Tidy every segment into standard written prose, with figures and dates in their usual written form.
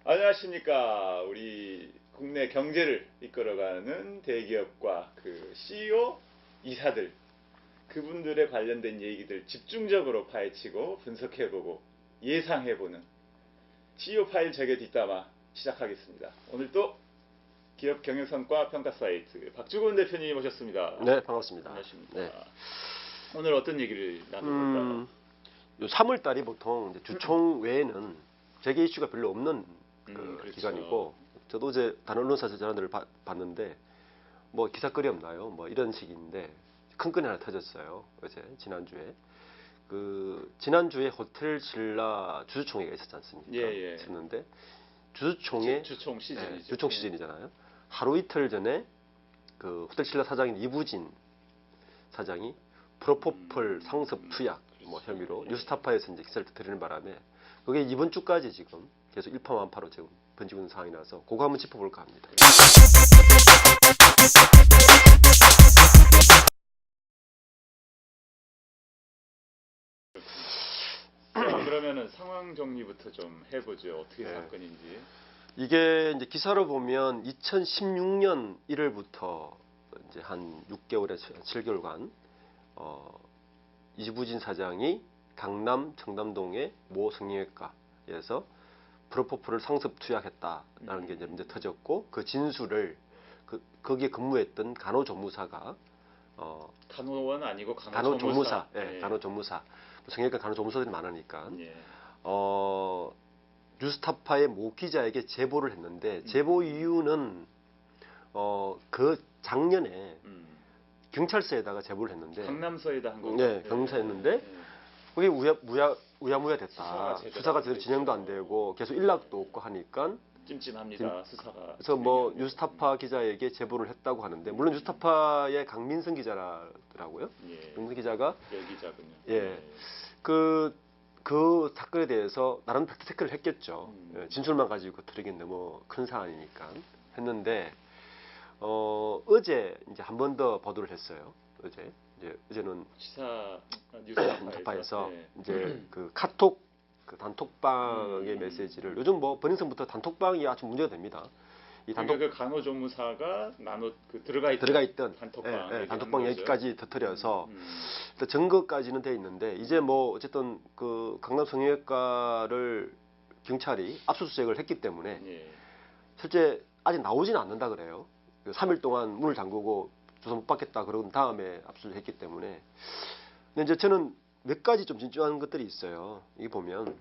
안녕하십니까. 우리 국내 경제를 이끌어가는 대기업과 그 CEO 이사들 그분들에 관련된 얘기들 집중적으로 파헤치고 분석해보고 예상해보는 CEO 파일 재개 뒷담화 시작하겠습니다. 오늘 또 기업 경영성과 평가 사이트 박주곤 대표님 오셨습니다. 네, 반갑습니다. 안녕하십니까. 네. 오늘 어떤 얘기를 나눠볼까요? 3월 달이 보통 이제 주총 외에는 재계 이슈가 별로 없는 그렇죠. 기간이고, 저도 이제 다른 언론사에서 전화들을 봤는데 뭐 기사거리 없나요? 뭐 이런 식인데 큰 건이 하나 터졌어요. 어제 지난주에 지난주에 호텔 신라 주주총회가 있었지 않습니까? 예. 있었는데 주주총회 주총 시즌이죠. 주총 시즌이잖아요. 하루 이틀 전에 그 호텔 신라 사장인 이부진 사장이 프로포폴 상습 투약 뭐 혐의로 뉴스타파에서 이제 기사를 터뜨리는 바람에 그게 이번 주까지 지금 계속 일파만파로 지금 번지고 있는 상황이라서 그거 한번 짚어볼까 합니다. 자, 그러면은 상황 정리부터 좀 해보죠. 어떻게 사건인지. 이게 이제 기사로 보면 2016년 1월부터 이제 한 6개월에서 7개월간 이부진 사장이 강남 청담동의 모 성형외과에서 프로포폴을 상습 투약했다라는 게 이제 문제 터졌고, 그 진술을 거기에 근무했던 간호조무사가 간호원 아니고 간호조무사, 예. 간호조무사, 성형외과 간호조무사들이 많으니까 예. 뉴스타파의 모 기자에게 제보를 했는데, 제보 이유는 그 작년에 경찰서에다가 제보를 했는데, 강남서에다 한 거죠. 네, 경찰서였는데 그게 우야무야 됐다. 수사가 제대로 진행도 안 되고 계속 연락도 없고 하니까 찜찜합니다. 수사가. 그래서 뭐 뉴스타파 기자에게 제보를 했다고 하는데, 물론 뉴스타파의 강민성 기자라더라고요. 강민성 기자가 기자군요. 그 사건에 대해서 나름 팩트체크를 했겠죠. 진술만 가지고 들으기는 너무 큰 사안이니까 했는데, 어제 이제 한 번 더 보도를 했어요. 어제는 뉴스타파에서 이제 그 카톡 단톡방의 메시지를, 요즘 뭐 버닝썬부터 단톡방이 아주 문제가 됩니다. 이 그 간호조무사가 들어가 있던 단톡방 얘기까지 터뜨려서 증거까지는 돼 있는데, 이제 뭐 어쨌든 그 강남 성형외과를 경찰이 압수수색을 했기 때문에 실제 아직 나오지는 않는다 그래요. 3일 동안 문을 잠그고 조사 못 받겠다 그런 다음에 압수를 했기 때문에. 근데 이제 저는 몇 가지 좀 진중한 것들이 있어요. 이게 보면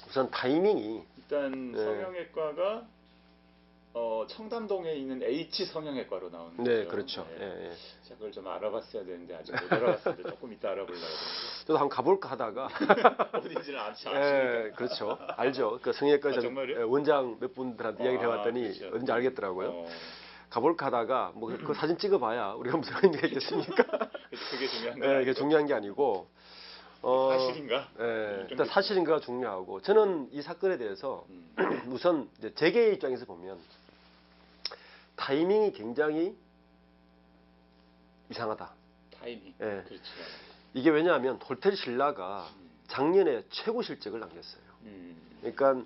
우선 타이밍이 일단 성형외과가 청담동에 있는 H 성형외과로 나오는 거죠. 네, 그렇죠. 자, 그걸 좀 알아봤어야 되는데 아직 못 알아봤는데 조금 이따 알아보려고 하는데. 저도 한번 가볼까 하다가 어딘지는 아십니까? 그렇죠. 알죠. 그 성형외과 원장 몇 분들한테 이야기를 해봤더니 그렇죠. 어딘지 알겠더라고요. 가볼까 하다가 뭐 그 사진 찍어봐야 우리가 무슨 의미가 있겠습니까? 그게 중요한 거 그게 중요한 게 아니고 사실인가? 일단 사실인가가 중요하고, 저는 이 사건에 대해서 우선 이제 재계의 입장에서 보면 타이밍이 굉장히 이상하다. 타이밍. 그렇죠. 이게 왜냐하면 호텔 신라가 작년에 최고 실적을 남겼어요. 그러니까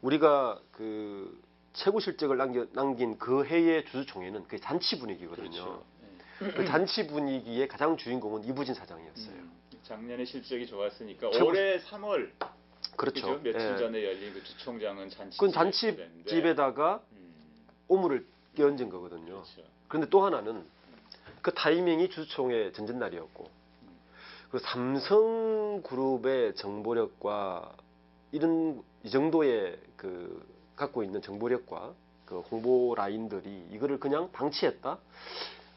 우리가 그 최고 실적을 남긴 그 해의 주주총회는 그게 잔치 분위기거든요. 그렇죠. 그 잔치 분위기의 가장 주인공은 이부진 사장이었어요. 작년에 실적이 좋았으니까 올해 3월 그렇죠. 며칠 전에 열린 그 주총장은 잔치집에다가 오물을 끼얹은 거거든요. 그렇죠. 그런데 또 하나는 그 타이밍이 주주총회 전전날이었고, 그 삼성그룹의 정보력과 이 정도의 갖고 있는 정보력과 그 홍보 라인들이 이거를 그냥 방치했다?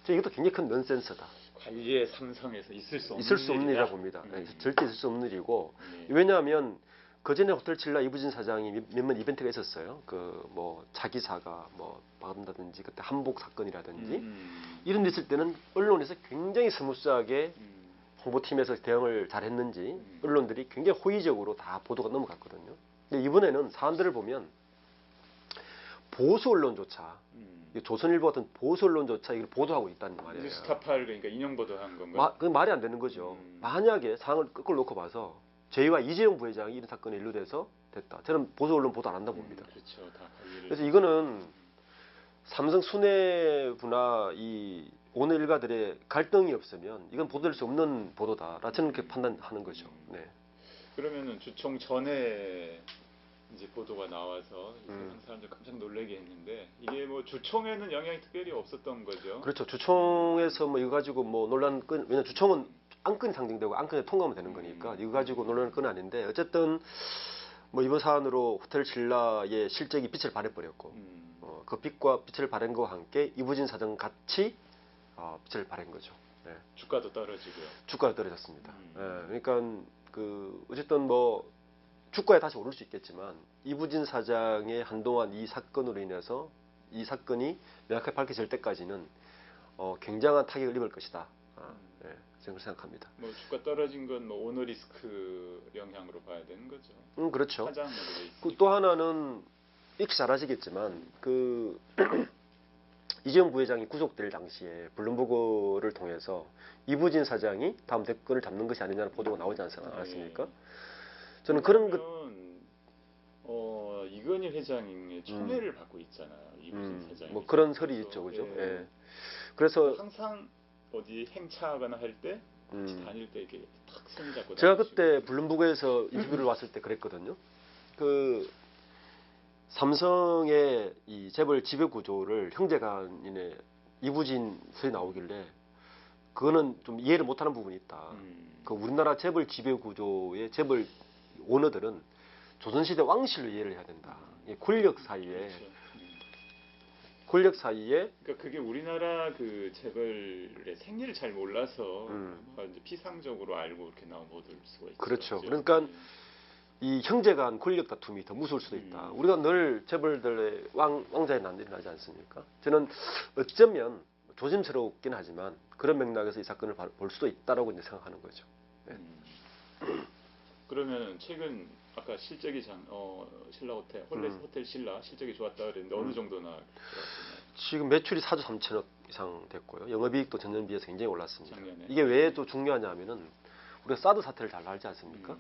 이것도 굉장히 큰 넌센스다. 관리의 삼성에서 있을 수 없는 일이라 봅니다. 절대 있을 수 없는 일이고, 왜냐하면 그전에 호텔 신라 이부진 사장이 몇몇 이벤트가 있었어요. 뭐 차기사가 뭐 받는다든지, 그때 한복 사건이라든지 이런 데 있을 때는 언론에서 굉장히 스무스하게 홍보팀에서 대응을 잘했는지 언론들이 굉장히 호의적으로 다 보도가 넘어갔거든요. 근데 이번에는 사안들을 보면 보수 언론조차, 조선일보 같은 보수 언론조차 이걸 보도하고 있다는 말이에요. 뉴스타파를 그러니까 인용 보도한 건가요? 그건 말이 안 되는 거죠. 만약에 상황을 거꾸로 놓고 봐서 저희와 이재용 부회장이 이런 사건에 연루돼서 됐다. 저는 보수 언론 보도 안 한다고 봅니다. 그렇죠. 다 관리를. 그래서 이거는 삼성 수뇌부나 이 오늘 일가들의 갈등이 없으면 이건 보도될 수 없는 보도다라 저는 그렇게 판단하는 거죠. 네. 그러면은 주총 전에 이제 보도가 나와서 세상 사람들 깜짝 놀라게 했는데 이게 뭐 주총에는 영향이 특별히 없었던 거죠. 그렇죠. 주총에서 뭐 이거 가지고 뭐 논란 끈 왜냐 주총은 안건이 상정되고 안건에 통과하면 되는 거니까 이거 가지고 논란을 끈 아닌데 어쨌든 뭐 이번 사안으로 호텔 신라의 실적이 빛을 발해버렸고 그 빛과 빛을 발한 것과 함께 이부진 사장 같이 빛을 발한 거죠. 네. 주가도 떨어지고요. 주가가 떨어졌습니다. 네. 그러니까 그 어쨌든 뭐 주가에 다시 오를 수 있겠지만 이부진 사장의 한동안 이 사건으로 인해서 이 사건이 명확하게 밝혀질 때까지는 굉장한 타격을 입을 것이다. 네, 저는 생각합니다. 뭐 주가 떨어진 건 뭐 오너 리스크 영향으로 봐야 되는 거죠. 그렇죠. 그 또 하나는 익히 잘 아시겠지만 그 이재용 부회장이 구속될 당시에 블룸버그를 통해서 이부진 사장이 다음 대권을 잡는 것이 아니냐는 보도가 나오지 않았습니까? 저는 그런 것 이건희 회장의 총애를 받고 있잖아요. 이부진 사장이. 뭐 그런 설이 있죠, 그죠? 예. 예. 그래서 항상 어디 행차하거나 할 때 같이 다닐 때 이렇게 탁 손잡고. 제가 그때 블룸버그에서 인터뷰를 왔을 때 그랬거든요. 그 삼성의 이 재벌 지배 구조를 형제간인의 이부진 설이 나오길래 그거는 좀 이해를 못하는 부분이 있다. 그 우리나라 재벌 지배 구조의 재벌 오너들은 조선시대 왕실로 이해를 해야 된다. 권력 사이에 그렇죠. 권력 사이에 그러니까 그게 우리나라 그 재벌의 생리를 잘 몰라서 이제 피상적으로 알고 이렇게 나온 보도일 수가 있죠. 그렇죠. 그러니까 이 형제 간 권력 다툼이 더 무서울 수도 있다. 우리가 늘 재벌들의 왕자의 난들이 나지 않습니까? 저는 어쩌면 조심스럽긴 하지만 그런 맥락에서 이 사건을 볼 수도 있다라고 이제 생각하는 거죠. 네. 그러면 최근 아까 실적이 신라 호텔, 호텔 신라 실적이 좋았다 그랬는데 어느 정도나 좋았나요? 지금 매출이 4조 3천억 이상 됐고요. 영업이익도 전년 비해서 굉장히 올랐습니다. 작년에. 이게 왜 또 중요하냐면은 우리가 사드 사태를 잘 알지 않습니까?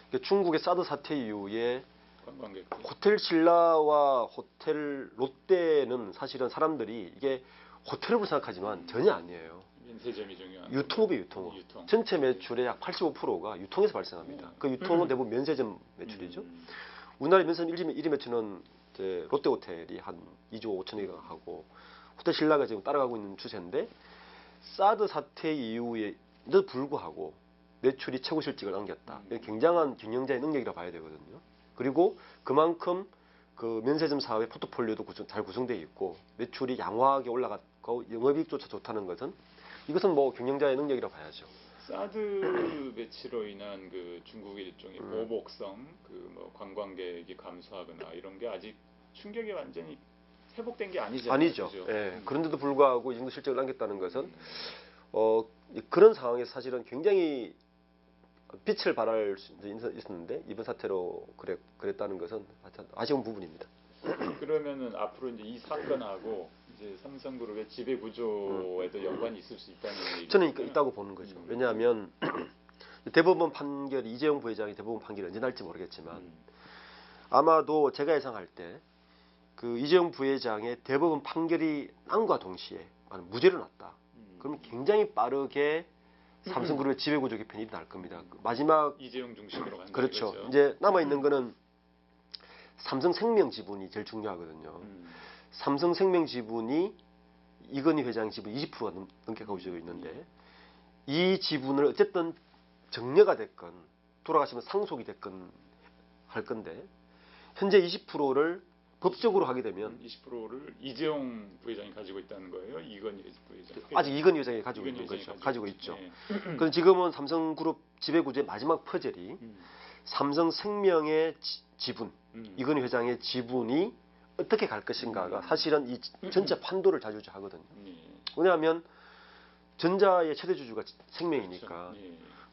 그러니까 중국의 사드 사태 이후에 관광객들. 호텔 신라와 호텔 롯데는 사실은 사람들이 이게 호텔을 생각하지만 전혀 아니에요. 면세점이 중요한. 유통업이 유통업. 전체 매출의 약 85%가 유통에서 발생합니다. 그 유통은 대부분 면세점 매출이죠. 우리나라 면세점 1위 매출은 이제 롯데 호텔이 한 2조 5천억 하고 호텔 신라가 지금 따라가고 있는 추세인데 사드 사태 이후에도 불구하고 매출이 최고 실적을 남겼다. 굉장한 경영자의 능력이라 봐야 되거든요. 그리고 그만큼 그 면세점 사업의 포트폴리오도 잘 구성되어 있고 매출이 양호하게 올라갔고 영업이익조차 좋다는 것은 이것은 뭐 경영자의 능력이라 봐야죠. 사드 배치로 인한 그 중국의 일종의 보복성, 그 뭐 관광객이 감소하거나 이런 게 아직 충격이 완전히 회복된 게 아니잖아요. 아니죠. 그죠? 예. 그런데도 불구하고 이 정도 실적을 남겼다는 것은 그런 상황에서 사실은 굉장히 빛을 발할 수 있었는데 이번 사태로 그랬다는 것은 아쉬운 부분입니다. 그러면은 앞으로 이제 이 사건하고 이제 삼성그룹의 지배 구조에도 연관이 있을 수 있다는 얘기죠. 저는 있다고 보는 거죠. 왜냐하면 대법원 판결이 이재용 부회장이 대법원 판결이 언제 날지 모르겠지만 아마도 제가 예상할 때 그 이재용 부회장의 대법원 판결이 난과 동시에 무죄로 났다. 그럼 굉장히 빠르게 삼성그룹의 지배구조 개편이 일어날 겁니다. 마지막 이재용 중심으로 간다. 그렇죠. 이거죠. 이제 남아 있는 거는 삼성생명 지분이 제일 중요하거든요. 삼성생명 지분이 이건희 회장 지분 20%가 넘게 가지고 있는데 이 지분을 어쨌든 정려가 됐건 돌아가시면 상속이 됐건 할 건데 현재 20%를 법적으로 하게 되면 20%를 이재용 부회장이 가지고 있다는 거예요. 이건희 부회장. 아직 이건희 회장이 가지고 있는 거죠. 가지고 있죠. 그럼 지금은 삼성그룹 지배구조의 마지막 퍼즐이 삼성생명의 지분, 이건희 회장의 지분이 어떻게 갈 것인가가 사실은 이 전체 판도를 좌지우지하거든요. 왜냐하면 전자의 최대 주주가 생명이니까.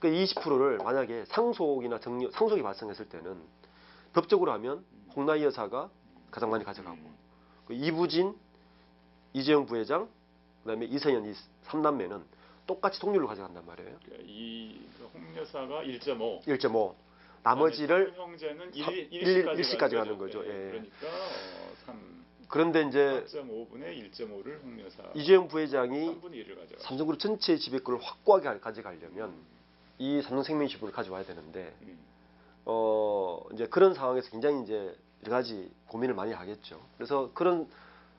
그러니까 20%를 만약에 상속이나 상속이 발생했을 때는 법적으로 하면 홍나희 여사가 가장 많이 가져가고 이부진, 이재용 부회장, 그다음에 이성현 이 3남매는 똑같이 동률로 가져간단 말이에요. 이 홍 여사가 1.5. 1.5. 나머지를 형제는 일시까지 가는 거죠. 예. 그러니까 3. 그런데 이제 4.5분의 1.5를 홍여사. 이재용 부회장이 3분의 1을 가져. 삼성그룹 전체의 지배권을 확고하게 가져가려면 이 삼성생명 지분을 가져와야 되는데 이제 그런 상황에서 굉장히 이제 여러 가지 고민을 많이 하겠죠. 그래서 그런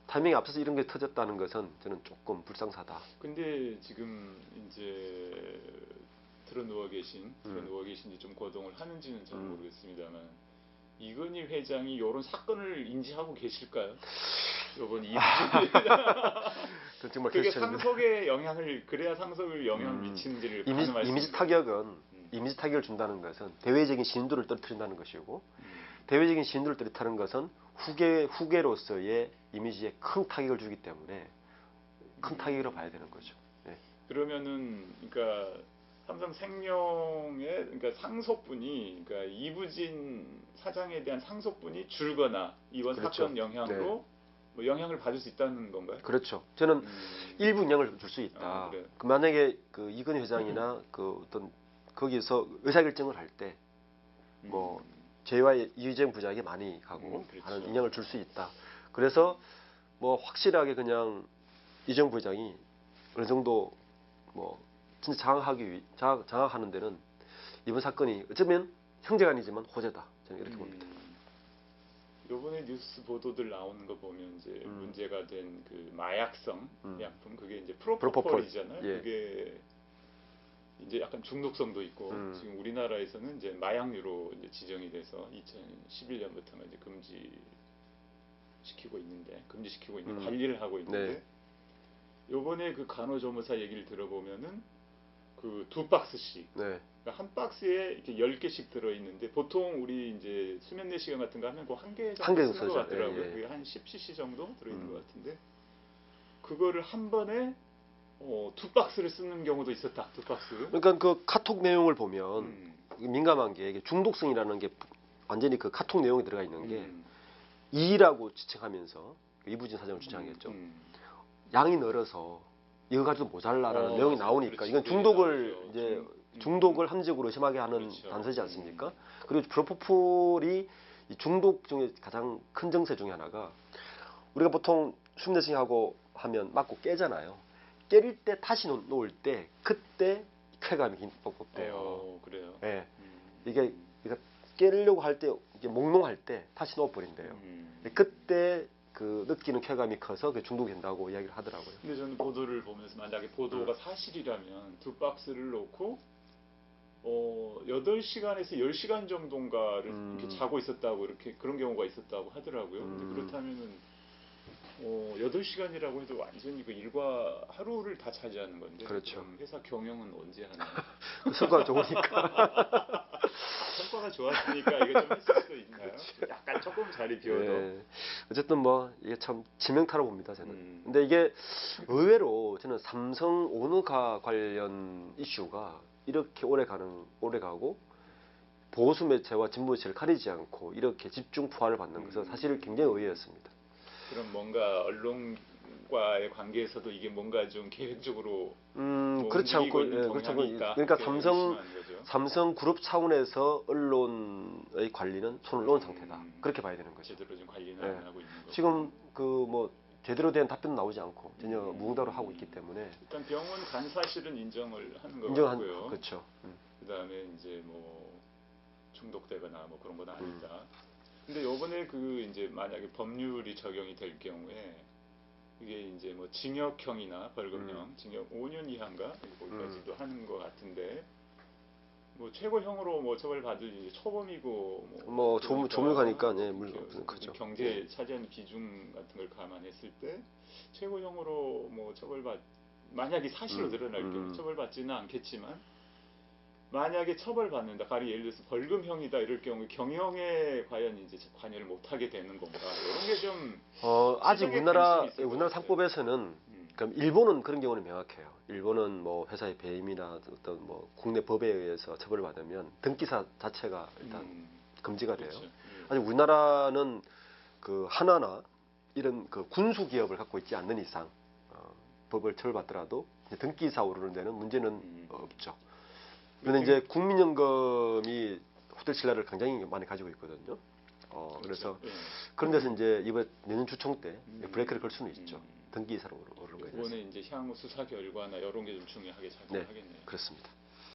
타이밍에 앞서서 이런 게 터졌다는 것은 저는 조금 불쌍하다. 근데 지금 이제 들어 누워 계신지 좀 거동을 하는지는 잘 모르겠습니다만 이건희 회장이 이런 사건을 인지하고 계실까요? 이번 이부진 정말 그게 상속에 영향을 그래야 상속을 영향을 미치는지를 이미지 타격은 이미지 타격을 준다는 것은 대외적인 신인도를 떨어뜨린다는 것이고 대외적인 신인도를 떨어뜨리는 것은 후계로서의 이미지에 큰 타격을 주기 때문에 큰 타격이라고 봐야 되는 거죠. 네. 그러면은 그러니까 삼성생명의 그러니까 상속분이 그러니까 이부진 사장에 대한 상속분이 줄거나 이번 그렇죠. 사건 영향으로 네. 뭐 영향을 받을 수 있다는 건가요? 그렇죠. 저는 일부 영향을 줄 수 있다. 그래요? 그 만약에 그 이건희 회장이나 그 어떤 거기서 의사결정을 할 때 뭐 저희와 이재용 부장이 많이 가고 그렇죠. 하는 영향을 줄 수 있다. 그래서 뭐 확실하게 그냥 이재용 부장이 어느 정도 뭐 진짜 장악하는 데는 이번 사건이 어쩌면 형제간이지만 호재다. 저는 이렇게 봅니다. 요번에 뉴스 보도들 나오는 거 보면 이제 문제가 된 그 마약성 약품 그게 이제 프로포폴이잖아요. 예. 그게 이제 약간 중독성도 있고 지금 우리나라에서는 이제 마약류로 이제 지정이 돼서 2011년부터는 이제 금지시키고 있는데 관리를 하고 있는데 네. 요번에 그 간호조무사 얘기를 들어보면은 그 2박스씩 네. 그러니까 한 박스에 이렇게 10개씩 들어있는데 보통 우리 이제 수면 내시경 같은 거 하면 그 한 개 한 개 정도 쓰는 것 쓰죠. 같더라고요. 예, 예. 그게 한 10cc 정도 들어있는 것 같은데 그거를 한 번에 2박스를 쓰는 경우도 있었다. 2박스. 그러니까 그 카톡 내용을 보면 민감한 게 이게 중독성이라는 게 완전히 그 카톡 내용에 들어가 있는 게 2라고 지칭하면서 이부진 사장을 주장했죠. 양이 늘어서 이거 가지고 모자라라는 내용이 나오니까 그렇지. 이건 중독을 나오죠. 이제 중독을 함정으로 의심하게 하는 그렇죠. 단서지 않습니까? 그리고 프로포폴이 이 중독 중에 가장 큰 정세 중에 하나가 우리가 보통 숨내쉬하고 하면 맞고 깨잖아요. 깨릴 때 다시 놓을 때 그때 쾌감이 뻑뻑돼요. 그래요. 예. 이게 깨려고 할 때 몽롱할 때 다시 넣어버린대요. 그때 그 느끼는 쾌감이 커서 그 중독이 된다고 이야기를 하더라고요. 근데 저는 보도를 보면서 만약에 보도가 사실이라면 2박스를 놓고 8시간에서 10시간 정도인가를 이렇게 자고 있었다고 이렇게 그런 경우가 있었다고 하더라고요. 근데 그렇다면은 8시간이라고 해도 완전히 그 일과 하루를 다 차지하는 건데 그렇죠. 그럼 회사 경영은 언제 하나요? 성과가 좋으니까. 성과가 좋았으니까 이거 좀 했을 수도 있나요? 약간 조금 자리 비워도. 예. 어쨌든 뭐 이게 참 치명타로 봅니다 저는. 근데 이게 의외로 저는 삼성 오너가 관련 이슈가 이렇게 오래 가고 보수 매체와 진보 매체를 가리지 않고 이렇게 집중 포화를 받는 것은 사실 굉장히 의외였습니다. 그럼 뭔가 언론과의 관계에서도 이게 뭔가 좀 계획적으로 그렇지 않고 그렇지 않고 그러니까 삼성 그룹 차원에서 언론의 관리는 손을 놓은 상태다. 그렇게 봐야 되는 거죠. 제대로 좀 관리는 안 하고 있는 거죠. 지금 그 뭐 제대로 된 답변 나오지 않고 전혀 무응답을 하고 있기 때문에 일단 병원 간 사실은 인정을 하는 것 인정한 같고요. 그렇죠. 그다음에 이제 뭐 중독되거나 뭐 그런 건 아니다. 근데 요번에 그 이제 만약에 법률이 적용이 될 경우에 이게 이제 뭐 징역형이나 벌금형, 징역 5년 이하인가 거기까지도 하는 것 같은데 뭐 최고형으로 뭐 처벌받을 이제 초범이고 뭐 조물가니까 네, 물론 그렇죠. 경제에 차지하는 비중 같은 걸 감안했을 때 최고형으로 뭐 만약에 사실로 드러날 경우 처벌받지는 않겠지만 만약에 처벌받는다, 가령 예를 들어서 벌금형이다 이럴 경우 경영에 과연 이제 관여를 못하게 되는 건가 이런 게 좀 아직 우리나라 상법에서는 그럼 일본은 그런 경우는 명확해요. 일본은 뭐 회사의 배임이나 어떤 뭐 국내 법에 의해서 처벌을 받으면 등기사 자체가 일단 금지가 돼요. 그렇죠. 아직 우리나라는 그 하나나 이런 그 군수 기업을 갖고 있지 않는 이상 법을 처벌받더라도 등기사 오르는 데는 문제는 없죠. 그런데 이제 국민연금이 호텔 신라를 굉장히 많이 가지고 있거든요. 그래서 그렇죠. 예. 그런 데서 이제 이번 내년 주총 때 브레이크를 걸 수는 있죠. 음. 등기 이사로 오르는 거에 대해서. 이번에 이제 향후 수사 결과나 이런 게 좀 중요하게 네, 작용하겠네요. 그렇습니다.